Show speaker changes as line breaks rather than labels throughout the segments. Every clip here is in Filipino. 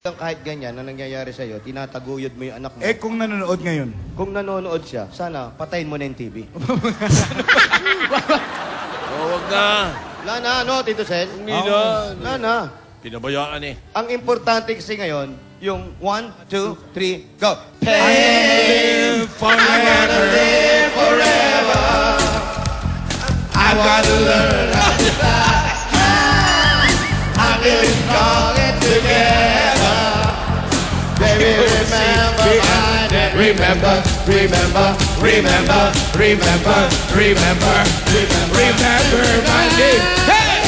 Kahit ganyan na nangyayari sa'yo, tinataguyod mo yung anak mo.
Eh, kung nanonood ngayon?
Kung nanonood siya, sana patayin mo na yung TV.
Huwag na.
Wala na, ano, Tito Sen?
Hindi na.
Wala na.
Pinabayaan eh.
Ang importante kasi ngayon, yung 1, 2, 3, go!
Live forever.
Live forever.
I've got to learn how to fly.
I'm really strong and together. Baby, remember my name.
Remember, remember, remember, remember, remember, remember my name. Hey!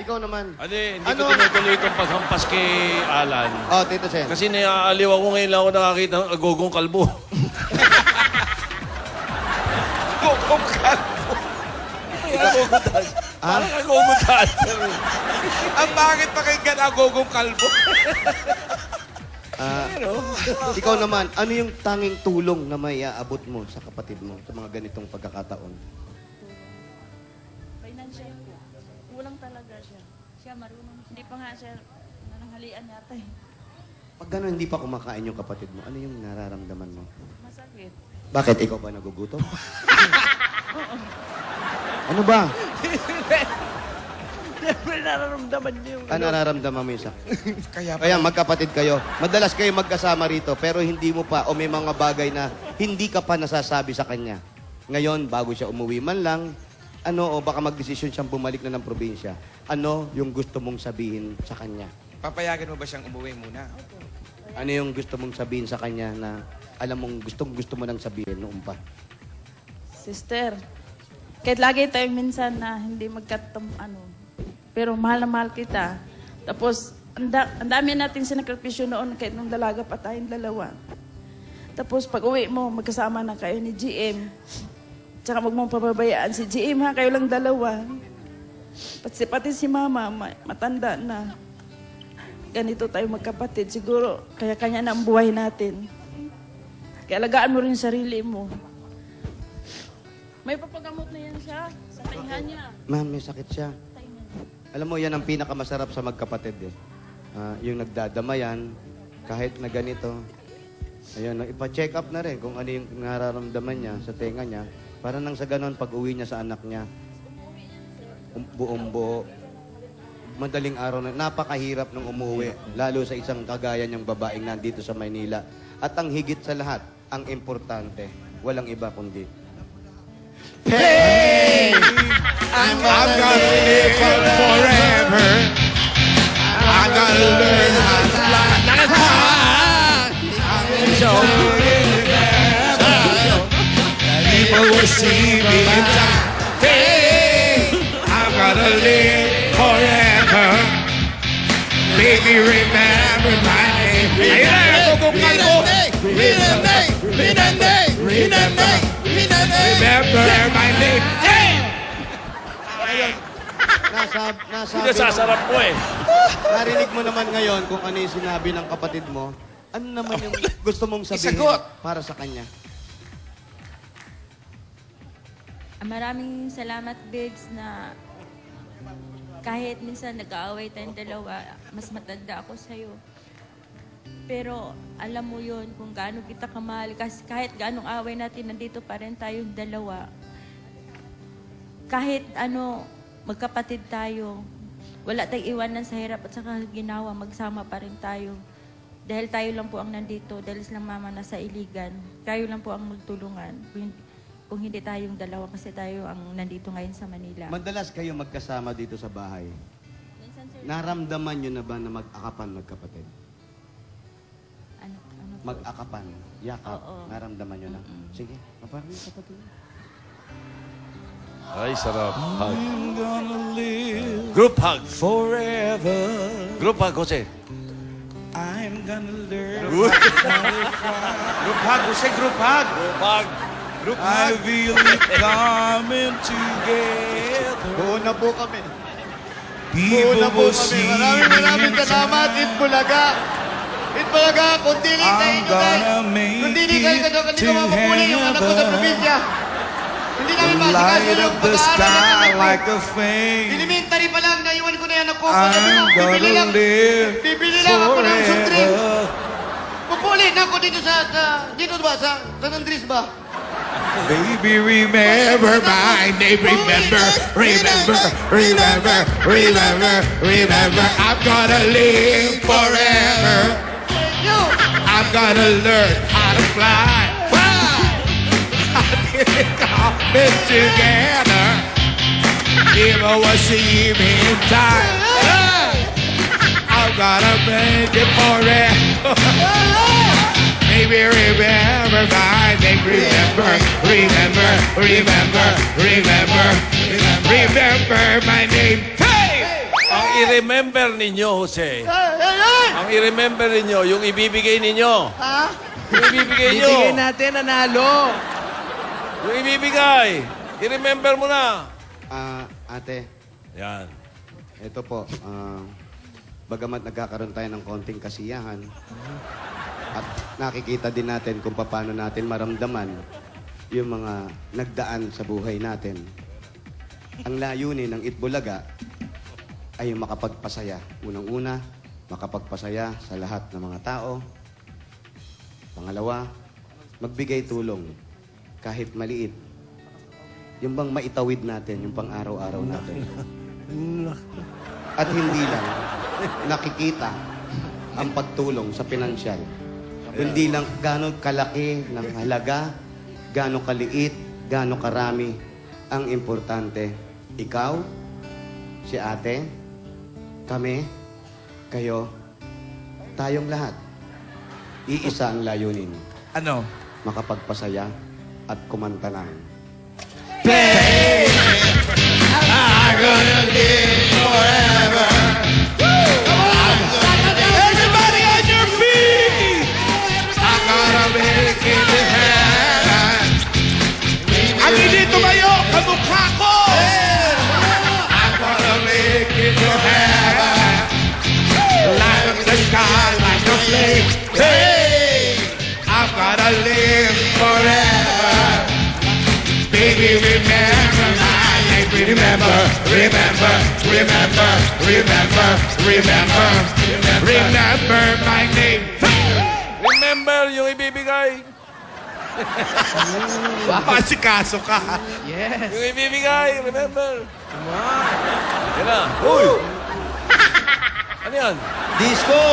Ikaw naman.
Hindi ko tinutuloy itong paghampas kay Alan.
Oh, Tito Sen.
Kasi naaaliw ako ngayon lang ako nakakita ng agogong kalbo. Agogong kalbo. Parang agogong dancer.
Ang bakit pakinggan agogong kalbo?
Ikaw naman, ano yung tanging tulong na may aabot mo sa kapatid mo sa mga ganitong pagkakataon?
Financial po. Kulang talaga siya. Siya marunong. Hindi pa nga siya nananghalian yata eh.
Pag gano'n hindi pa kumakain yung kapatid mo, ano yung nararamdaman mo?
Masakit.
Bakit? Ikaw ba nagugutom? Ano ba?
Siyempre nararamdaman niyo yung
Ano nararamdaman mo yung sakit?
Kaya
Kaya magkapatid kayo. Madalas kayo magkasama rito, pero hindi mo pa, o may mga bagay na hindi ka pa nasasabi sa kanya. Ngayon, bago siya umuwi man lang, ano, o baka magdesisyon siyang bumalik na ng probinsya, ano yung gusto mong sabihin sa kanya?
papayagan mo ba siyang umuwi muna?
Ano yung gusto mong sabihin sa kanya na alam mong gusto mo nang sabihin noon pa?
Sister, kahit lagi tayong minsan na hindi pero mahal na mahal kita. Tapos, ang dami natin sinakripisyo noon kahit nung dalaga pa tayong dalawa. Tapos, pag uwi mo, magkasama na kayo ni GM. Tsaka wag mong pababayaan si GM ha, kayo lang dalawa. Pati si Mama, matanda na. Ganito tayo magkapatid. Siguro, kaya kanya na ang buhay natin. Kaya alagaan mo rin yung sarili mo. May papagamot na yan siya sa tainga niya.
Ma'am, may sakit siya. Alam mo, yan ang pinakamasarap sa magkapatid eh. Yung nagdadamayan, kahit na ganito. Ayun, ipa-check up na rin kung ano yung nararamdaman niya sa tenga niya. Para nang sa ganon, pag uwi niya sa anak niya, buong buo. Madaling araw na, napakahirap nung umuwi. Lalo sa isang kagaya niyang babaeng nandito sa Maynila. At ang higit sa lahat, ang importante, walang iba kundi
Hey! I'm gonna live forever. I'm gonna learn how to fly. I'm people will see me in time. Hey! I'm gonna live forever. Baby, remember my name. Ayun na, nagugong kalbo. Remember my name. Hey!
Pinasasarap mo eh.
Narinig mo naman ngayon kung ano yung sinabi ng kapatid mo. Ano naman yung gusto mong sabihin
Isagot.
para sa kanya?
Maraming salamat, Biggs, na kahit minsan nag-aaway tayong dalawa, mas matanda ako sa'yo. Pero alam mo yon kung gaano kita kamahal. Kasi kahit gaanong away natin, nandito pa rin tayong dalawa. Kahit magkapatid tayo. Wala tayong iwanan sa hirap at saka ginawa, magsama pa rin tayo. Dahil tayo lang po ang nandito, dahil silang mama nasa Iligan, tayo lang po ang magtulungan. Kung hindi tayong dalawa kasi tayo ang nandito ngayon sa Manila.
Madalas kayo magkasama dito sa bahay.
Minsan, sir,
Naramdaman nyo na ba na mag-akapan magkapatid?
ano po?
Mag-akapan, yakap,
Oo.
naramdaman nyo na? Sige, kaparin yung kapatid mo.
Ay, sarap. Hug.
I'm gonna live
Group hug.
forever.
Group hug, Jose.
I'm gonna learn.
Group
hug, Jose, group hug.
Group hug.
I feel it coming together.
Buo na po kami.
People will see
Maraming
me
salamat, Itbulaga. Itbulaga, kung dili
I'm
kayo guys.
gonna make
Kung dili kayo
it
hindi
to
ko mapupuli yung anak ko sa
heaven.
probinsya. Hindi namin
The
masikaso
light
yung
of the
pag-aaral ng
sky
anak ko.
like a flame.
Elementary pa lang, naiwan ko na yan ako.
I'm gonna live
Bibili lang ako ng
forever.
dito dito ba? Sa San Andres ba?
Baby, remember my name. Remember, remember, remember, remember, remember. I'm gonna live forever. I'm gonna learn how to fly. Coming together. Even was the evening time. I'm gonna make it forever. Baby, remember my name. Remember, remember, remember, remember, remember my name. Hey!
Ang i-remember ninyo, Jose. Ang i-remember ninyo, yung ibibigay ninyo.
Ha?
Yung ibibigay nyo.
Bibigyan natin, nanalo.
Yung ibibigay. I-remember mo na.
Ate,
Yan.
ito po. Bagamat nagkakaroon tayo ng konting kasiyahan, at nakikita din natin kung paano natin maramdaman yung mga nagdaan sa buhay natin. Ang layunin ng Itbulaga ay yung makapagpasaya. Unang-una, makapagpasaya sa lahat ng mga tao. Pangalawa, magbigay tulong kahit maliit. Yung bang maitawid natin, yung pang araw-araw natin. At hindi lang nakikita ang pagtulong sa pinansyal. Hindi lang gaano kalaki ng halaga, gaano kaliit, gaano karami. Ang importante, ikaw, si ate, kami, kayo, tayong lahat. Iisa ang layunin.
Ano?
Makapagpasaya at kumanta ng
I'm gonna live forever. Everybody on your feet. I'm gonna make it to heaven. Ang hindi tumayo, kamukha ko. I'm gonna make it to heaven. Light up the sky like a flame. Hey, I'm gonna live forever. Baby, remember my name. Remember, remember, remember, remember, remember, remember my name.
Remember yung ibibigay.
Pasikaso ka.
Yes.
Yung ibibigay, remember. Yan na. Uy! Ano yan?
disco!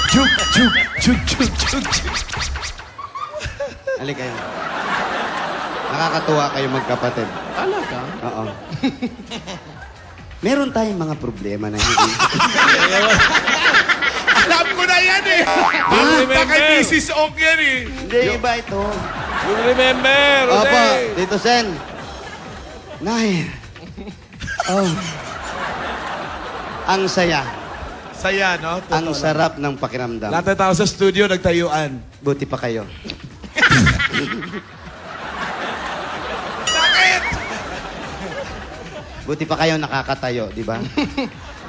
Chuk, chuk, chuk, chuk, chuk, chuk.
Halika kayo. Nakakatuwa kayo magkapatid.
Talaga?
Oo. Meron tayong mga problema na hindi.
Alam ko na yan eh. Papunta kay Mrs. Og yan eh.
Hindi, iba ito.
Yung remember, Jose.
Opo, Tito Sen. Nay. Oh. Ang saya.
Saya, no?
Ang sarap ng pakiramdam.
Lahat na tao sa studio, nagtayuan.
Buti pa kayo.
Bakit?
Buti pa kayo nakakatayo, di ba?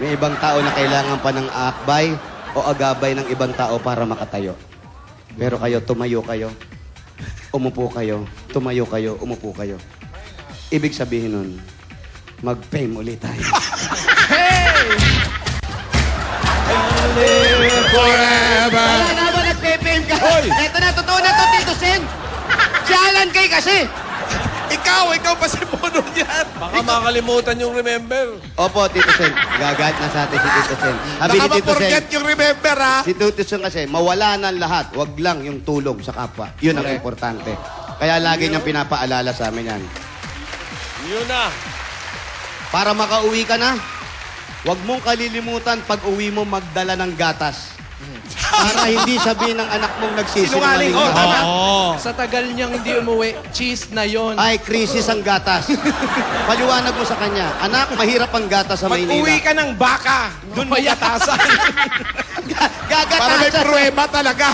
May ibang tao na kailangan pa ng akbay o agabay ng ibang tao para makatayo. Pero kayo, tumayo kayo. Umupo kayo. Tumayo kayo. Umupo kayo. Ibig sabihin nun, mag-fame ulit tayo.
Forever.
Wala na ba nag-fame ka? Ito na, totoo na to, Tito Sen. Si Alan Kay kasi.
Ikaw pa si Mono yan.
Baka makalimutan yung remember.
Opo, Tito Sen. Gagat na sa atin si Tito Sen. Sabi
Baka
ni Tito Sen,
ma-forget yung remember, ha?
si Tito Sen kasi, mawala ng lahat. Wag lang yung tulong sa kapwa. Yun ang importante. Kaya lagi niyang pinapaalala sa amin yan.
Yun na.
Para makauwi ka na, wag mong kalilimutan pag uwi mo magdala ng gatas. Para hindi sabihin ng anak mong nagsisinungaling
Oh,
ka.
tama.
Sa tagal niyang hindi umuwi, cheese na yon.
Ay, krisis ang gatas. Paliwanag mo sa kanya, anak, mahirap ang gatas sa Maynila.
Mag-uwi ka ng baka. Doon mo gatasan.
Gagatasan.
Para may pruweba talaga.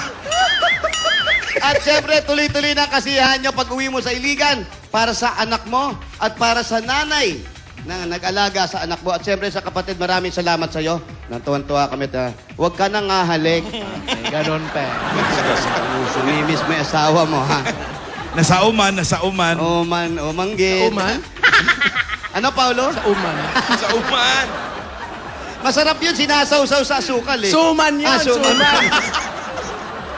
At syempre, tuloy-tuloy na kasiyahan nyo pag uwi mo sa Iligan para sa anak mo at para sa nanay na nag-alaga sa anak mo. At syempre sa kapatid, maraming salamat sa iyo. Natuwan-tuwa kami. Huwag ka nang hahalik.
Ganon pa.
Sumimiss mo yung asawa mo, ha?
Nasa uman.
Umanggit.
Uman?
Ano, Paolo?
Sa uman.
Sa uman.
Masarap yun, sinasawsaw sa asukal eh.
Suman yun,
suman.
suman.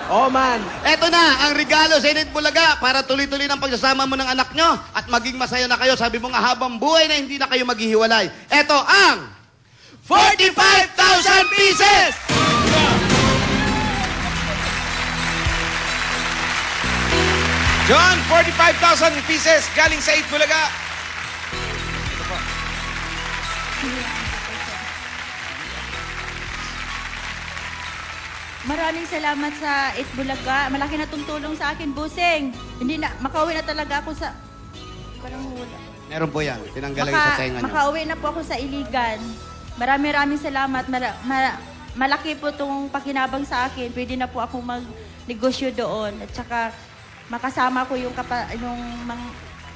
Oh, man.
Eto na, ang regalo sa Init Bulaga para tuloy-tuloy ng pagsasama mo ng anak nyo at maging masaya na kayo. Sabi mo nga habang buhay na hindi na kayo maghihiwalay. Eto ang 45,000 pieces!
John, 45,000 pieces galing sa Itbulaga.
Maraming salamat sa Itbulaga. Malaki na tulong sa akin, Busing. Hindi na, makauwi na talaga ako sa... Parang wala.
Meron po yan. Tinanggalan sa tenga nyo.
Makauwi na po ako sa Iligan. Maraming salamat. Malaki po itong pakinabang sa akin. Pwede na po akong magnegosyo doon. At saka makasama ko yung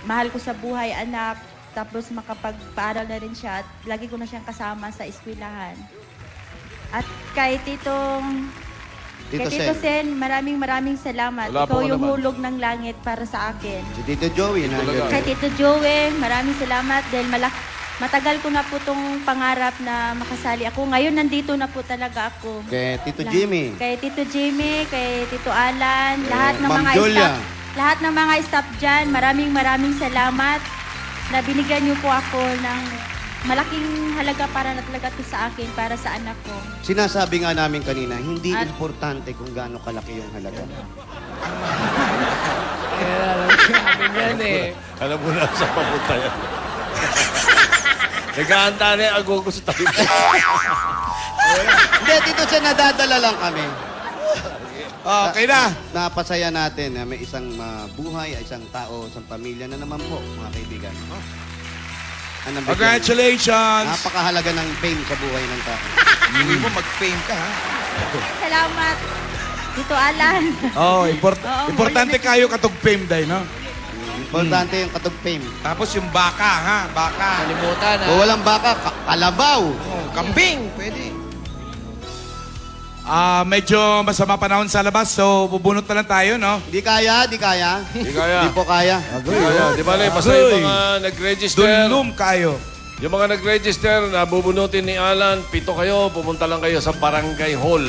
mahal ko sa buhay, anak. Tapos makapagpaaral na rin siya. At lagi ko na siyang kasama sa eskwelahan. At kay Tito Sen, maraming salamat.
Wala
Ikaw
po
yung
naman.
hulog ng langit para sa akin.
Si Tito Joey.
Kay Tito Joey, maraming salamat dahil matagal ko na po itong pangarap na makasali ako. Ngayon, nandito na po talaga ako.
Kay Tito Jimmy.
Kay Tito Jimmy, kay Tito Alan, lahat ng
Ma'am
mga
Julia.
staff. Lahat ng mga staff dyan, maraming salamat na binigyan niyo po ako ng malaking halaga para na talaga ito sa akin, para sa anak ko.
Sinasabi nga namin kanina, hindi importante kung gaano kalaki yung halaga.
Sabi yan eh.
Alam mo na sa papunta yan. Nag-aanta na yung agogo sa tabi.
Hindi, Tito Sen, nadadala lang kami.
Okay na.
Napasaya natin na may isang buhay, isang tao, isang pamilya na naman po, mga kaibigan. Anong bigyan?
Congratulations.
Napakahalaga ng fame sa buhay ng tao.
Hindi mo mag-fame ka, ha?
Salamat, Tito Alan.
Oh,
Oo,
importante kayo katog fame day, no?
Importante yung katog fame.
Tapos yung baka, ha? Baka.
Kalimutan na.
Kung walang baka, kalabaw.
Oh, kambing. Pwede. Medyo masama panahon sa labas, so bubunot na lang tayo, no?
Di kaya, di kaya.
Di kaya.
Di po kaya.
Kaya, di ba basta yung mga nag-register,
Dunlum kayo.
yung mga nag-register na bubunutin ni Alan, 7 kayo, pumunta lang kayo sa Barangay Hall.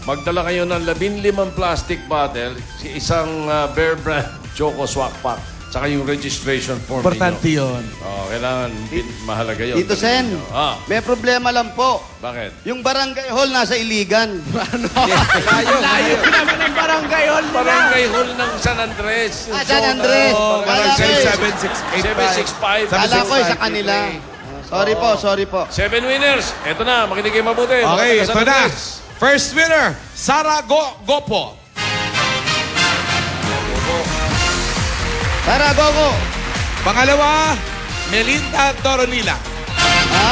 Magdala kayo ng 15 plastic bottle, isang Bear Brand Choco Swak Pack, tsaka yung registration form
Importante
ninyo.
yun.
Oh, kailangan, mahalaga yun.
Dito, Sen, may problema lang po.
Bakit?
Yung barangay hall nasa Iligan.
Layo naman ang barangay hall nila.
Barangay Hall ng San Andres.
San Andres.
Oh,
Kala ko,
765.
7685.
kala ko sa kanila. Sorry po.
7 winners. Eto na, makinig kayo mabuti.
Okay,
Mga San
ito na.
Andres.
First winner, Sara Gopo.
Tara, go.
Pangalawa, Melinda Toronila.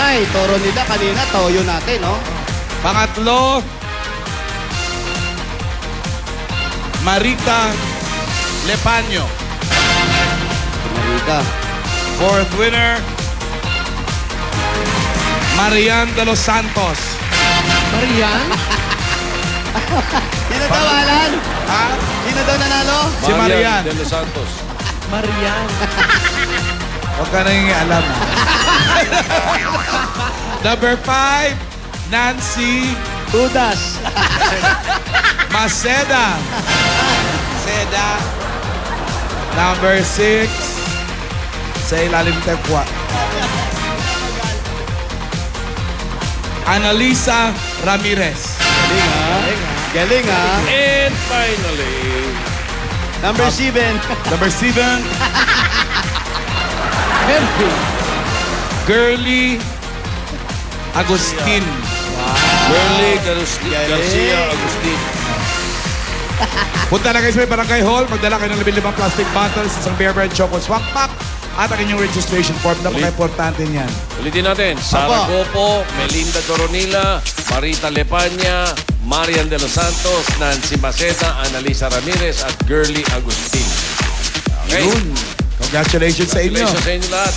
Ay, toro nila kanina, toyo natin, no?
Pangatlo, Marita Lepanyo.
Marika.
Fourth winner, Marian de los Santos.
Marian?
Sino daw, Alan?
Ha?
Sino daw nanalo?
Si Marian.
de los Santos.
Marian.
Huwag ka nang alam. Number 5, Nancy
Tudas.
Maceda. Number 6, sa ilalim tekwa, Analisa Ramirez.
Galing, ha?
And finally,
Number 7.
Number 7, Girly Agustin.
Burley Garcia Agustin.
Punta na kayo sa Barangay Hall, magdala kayo ng 15 plastic bottles, isang Bear Brand Choco Swak Pack, at ang inyong registration form. Napaka-importante niyan.
Ulitin natin. Sara Gopo, Melinda Coronila, Marita Lepanya, Marian de los Santos, Nancy Maceda, Analisa Ramirez, at Girly Agustin. Okay?
Yun. Congratulations sa inyo.
Congratulations sa inyo lahat.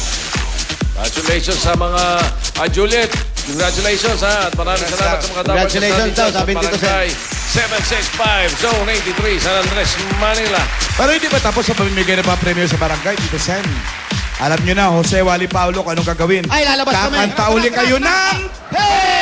Congratulations sa mga... Juliet, congratulations ha. At maraming salamat sa mga dapat
Congratulations daw, sabi dito sa...
765, Zone 83, San Andres, Manila.
Pero hindi ba tapos sa pamimigay ng mga premyo sa barangay, Tito Sen? Alam nyo na, Jose Wally Paulo, anong gagawin?
Ay, lalabas kami.
Kakanta uli kayo ng...
Hey!